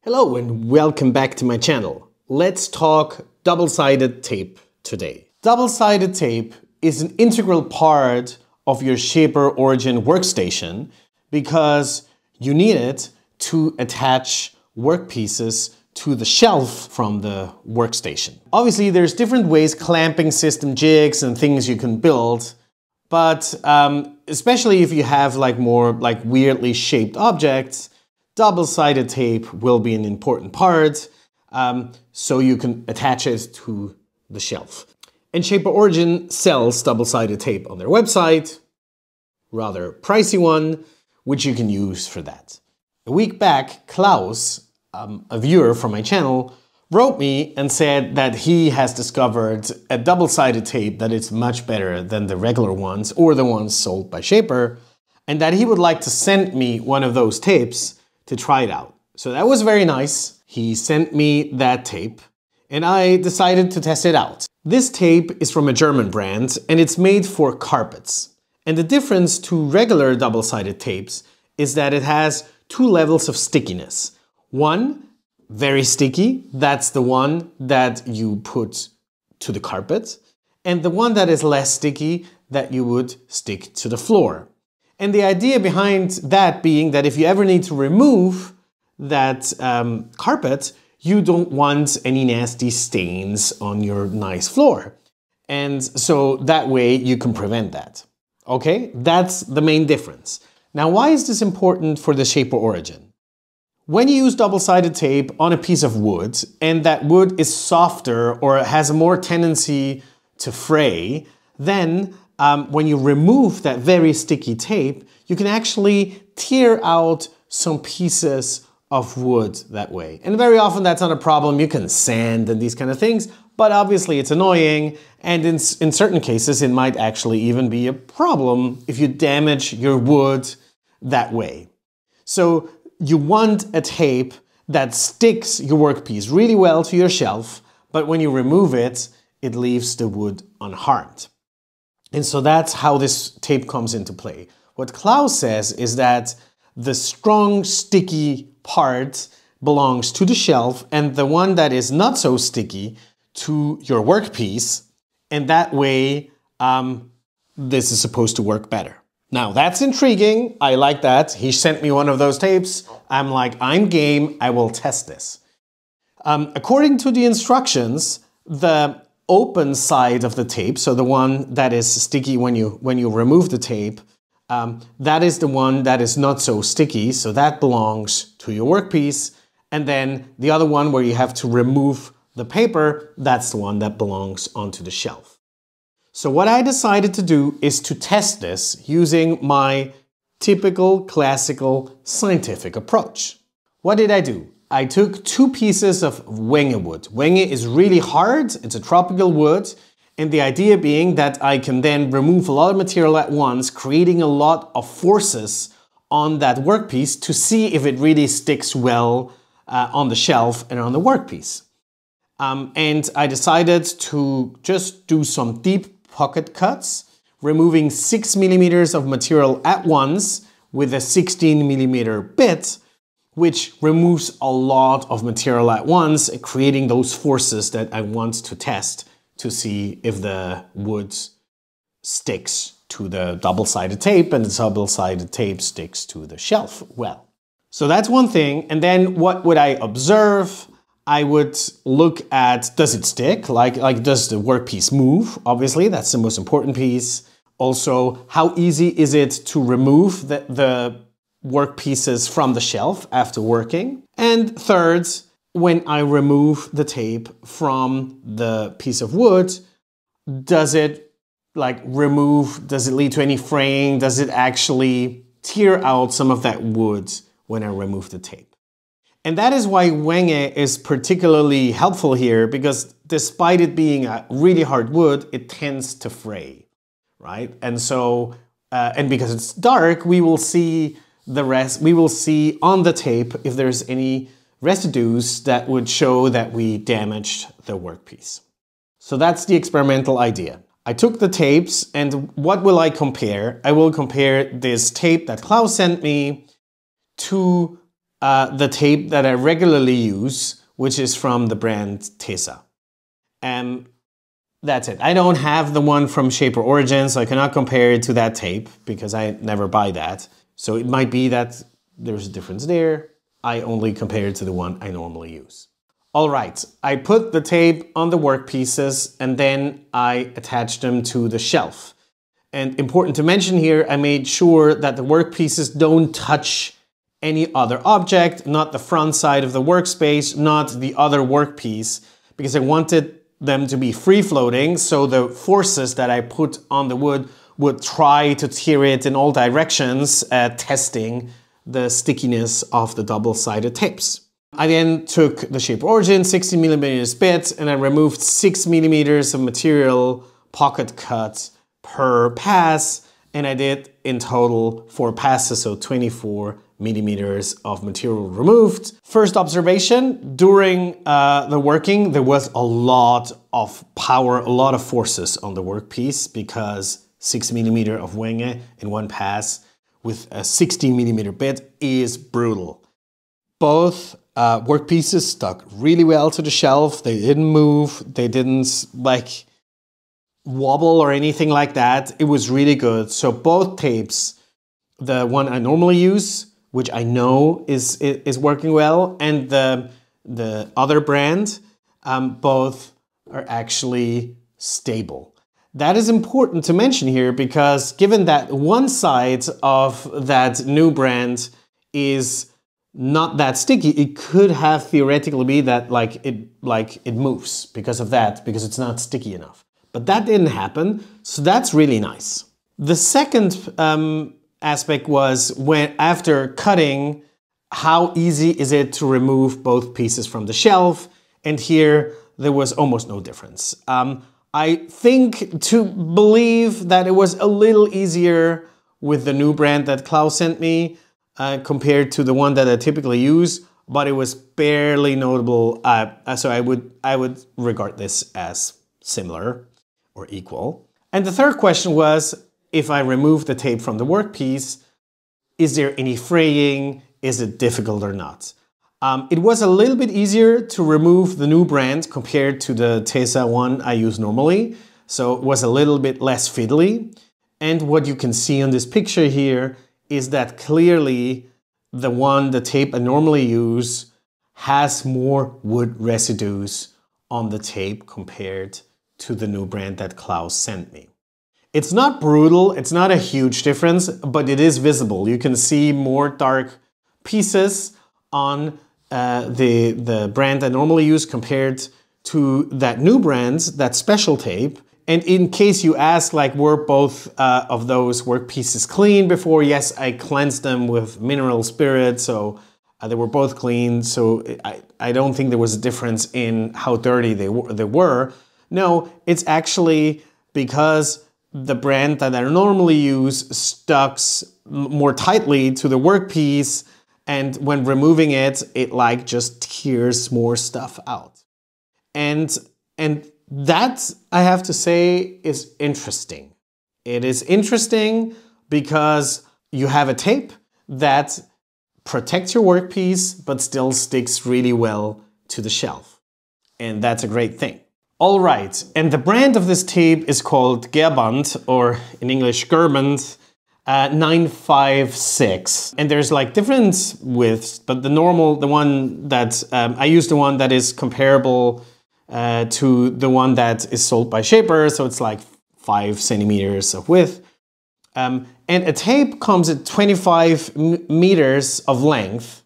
Hello and welcome back to my channel. Let's talk double-sided tape today. Double-sided tape is an integral part of your Shaper Origin workstation because you need it to attach workpieces to the shelf from the workstation. Obviously, there's different ways, clamping system, jigs and things you can build, but especially if you have more weirdly shaped objects, double-sided tape will be an important part, so you can attach it to the shelf. And Shaper Origin sells double-sided tape on their website, rather pricey one, which you can use for that. A week back, Klaus, a viewer from my channel, wrote me and said that he has discovered a double-sided tape that is much better than the regular ones or the ones sold by Shaper, and that he would like to send me one of those tapes to try it out. So that was very nice. He sent me that tape and I decided to test it out. This tape is from a German brand and it's made for carpets. And the difference to regular double-sided tapes is that it has two levels of stickiness. One, very sticky, that's the one that you put to the carpet, and the one that is less sticky that you would stick to the floor. And the idea behind that being that if you ever need to remove that carpet, you don't want any nasty stains on your nice floor. And so that way you can prevent that. Okay, that's the main difference. Now, why is this important for the Shaper Origin? When you use double-sided tape on a piece of wood and that wood is softer or has a more tendency to fray, then when you remove that very sticky tape, you can actually tear out some pieces of wood that way. And very often that's not a problem. You can sand and these kind of things, but obviously it's annoying. And in certain cases, it might actually even be a problem if you damage your wood that way. So you want a tape that sticks your workpiece really well to your shelf, but when you remove it, it leaves the wood unharmed. And so that's how this tape comes into play. What Klaus says is that the strong, sticky part belongs to the shelf and the one that is not so sticky to your workpiece. And that way, this is supposed to work better. Now, that's intriguing. I like that. He sent me one of those tapes. I'm like, I'm game. I will test this. According to the instructions, the open side of the tape, so the one that is sticky when you remove the tape, that is the one that is not so sticky, so that belongs to your workpiece. And then the other one where you have to remove the paper, that's the one that belongs onto the shelf. So what I decided to do is to test this using my typical classical scientific approach. What did I do? I took two pieces of Wenge wood. Wenge is really hard, it's a tropical wood, and the idea being that I can then remove a lot of material at once, creating a lot of forces on that workpiece to see if it really sticks well on the shelf and on the workpiece. And I decided to just do some deep pocket cuts, removing 6 millimeters of material at once with a 16 millimeter bit, which removes a lot of material at once, creating those forces that I want to test to see if the wood sticks to the double-sided tape and the double-sided tape sticks to the shelf well. So that's one thing. And then what would I observe? I would look at, does it stick? Like does the workpiece move? Obviously, that's the most important piece. Also, how easy is it to remove the work pieces from the shelf after working? And third, when I remove the tape from the piece of wood, does it does it lead to any fraying? Does it actually tear out some of that wood when I remove the tape? And that is why Wenge is particularly helpful here, because despite it being a really hard wood, it tends to fray, right? And so, and because it's dark, we will see the rest, we will see on the tape if there's any residues that would show that we damaged the workpiece. So that's the experimental idea. I took the tapes and what will I compare? I will compare this tape that Klaus sent me to the tape that I regularly use, which is from the brand Tesa. And that's it. I don't have the one from Shaper Origin, so I cannot compare it to that tape because I never buy that. So it might be that there's a difference there. I only compare it to the one I normally use. All right, I put the tape on the workpieces and then I attached them to the shelf. And important to mention here, I made sure that the workpieces don't touch any other object, not the front side of the workspace, not the other workpiece, because I wanted them to be free floating, so the forces that I put on the wood would try to tear it in all directions, testing the stickiness of the double-sided tapes. I then took the Shaper Origin 60mm bit and I removed 6mm of material pocket cut per pass, and I did in total 4 passes, so 24mm of material removed. First observation, during the working there was a lot of power, a lot of forces on the workpiece because 6mm of wenge in one pass with a 16mm bit is brutal. Both workpieces stuck really well to the shelf, they didn't move, they didn't like wobble or anything like that. It was really good. So both tapes, the one I normally use, which I know is working well, and the other brand, both are actually stable. That is important to mention here because given that one side of that new brand is not that sticky, it could have theoretically be that it moves because of that, because it's not sticky enough. But that didn't happen, so that's really nice. The second aspect was when after cutting, how easy is it to remove both pieces from the shelf? And here there was almost no difference. I think to believe that it was a little easier with the new brand that Klaus sent me compared to the one that I typically use, but it was barely notable. So I would regard this as similar or equal. And the third question was, if I remove the tape from the workpiece, is there any fraying? Is it difficult or not? It was a little bit easier to remove the new brand compared to the Tesa one I use normally. So it was a little bit less fiddly. And what you can see on this picture here is that clearly the tape I normally use has more wood residues on the tape compared to the new brand that Klaus sent me. It's not brutal, it's not a huge difference, but it is visible. You can see more dark pieces on the brand I normally use compared to that new brand, that special tape. And in case you ask, like, were both of those workpieces clean before? Yes, I cleansed them with mineral spirit, so they were both clean. So I don't think there was a difference in how dirty they were. No, it's actually because the brand that I normally use stucks more tightly to the workpiece, and when removing it, it like just tears more stuff out. And that, I have to say, is interesting. It is interesting because you have a tape that protects your workpiece but still sticks really well to the shelf. And that's a great thing. All right, and the brand of this tape is called Gerband, or in English Gerband 956. And there's like different widths, but the one that I use, the one that is comparable to the one that is sold by Shaper, so it's like 5 centimeters of width. And a tape comes at 25 meters of length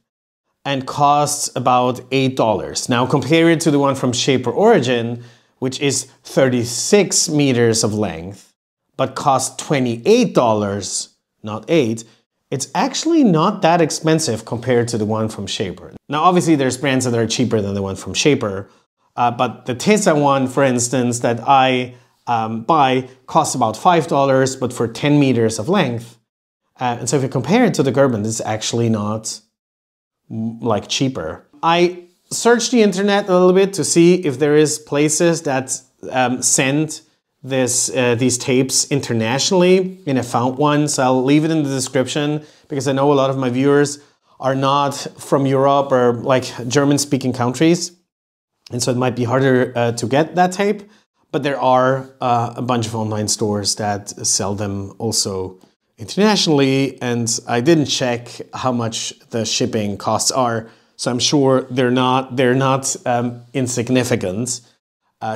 and costs about $8. Now compare it to the one from Shaper Origin, which is 36 meters of length, but costs $28, not $8. It's actually not that expensive compared to the one from Shaper. Now obviously there's brands that are cheaper than the one from Shaper, but the Tesa one, for instance, that I buy costs about $5, but for 10 meters of length. And so if you compare it to the Gerband, it's actually not like cheaper. I searched the internet a little bit to see if there is places that send these tapes internationally, and I found one, so I'll leave it in the description because I know a lot of my viewers are not from Europe or like German-speaking countries. And so it might be harder to get that tape, but there are a bunch of online stores that sell them also internationally. And I didn't check how much the shipping costs are, so I'm sure they're not insignificant.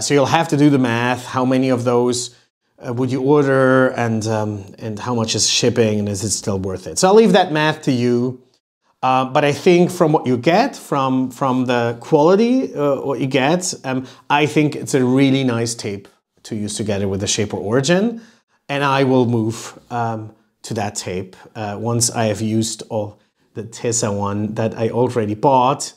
So you'll have to do the math. How many of those would you order, and how much is shipping, and is it still worth it? So I'll leave that math to you. But I think from what you get, from the quality, what you get, I think it's a really nice tape to use together with the Shaper Origin. And I will move to that tape once I have used all the Tesa one that I already bought.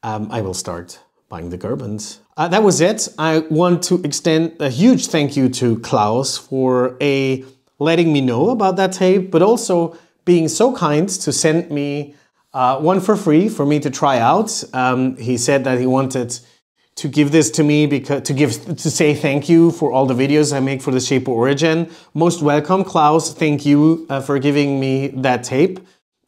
I will start buying the Gerbans. That was it. I want to extend a huge thank you to Klaus for letting me know about that tape, but also being so kind to send me one for free for me to try out. He said that he wanted to give this to me to say thank you for all the videos I make for the Shaper Origin. Most welcome, Klaus. Thank you for giving me that tape.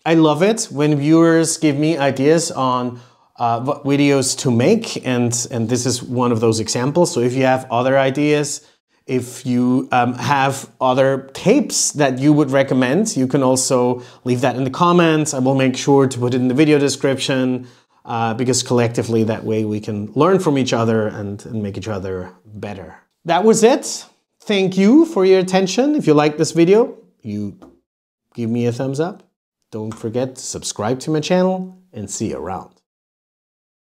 I love it when viewers give me ideas on what videos to make, and this is one of those examples. So if you have other ideas, if you have other tapes that you would recommend, you can also leave that in the comments. I will make sure to put it in the video description because collectively that way we can learn from each other and make each other better. That was it. Thank you for your attention. If you like this video, you give me a thumbs up. Don't forget to subscribe to my channel, and see you around.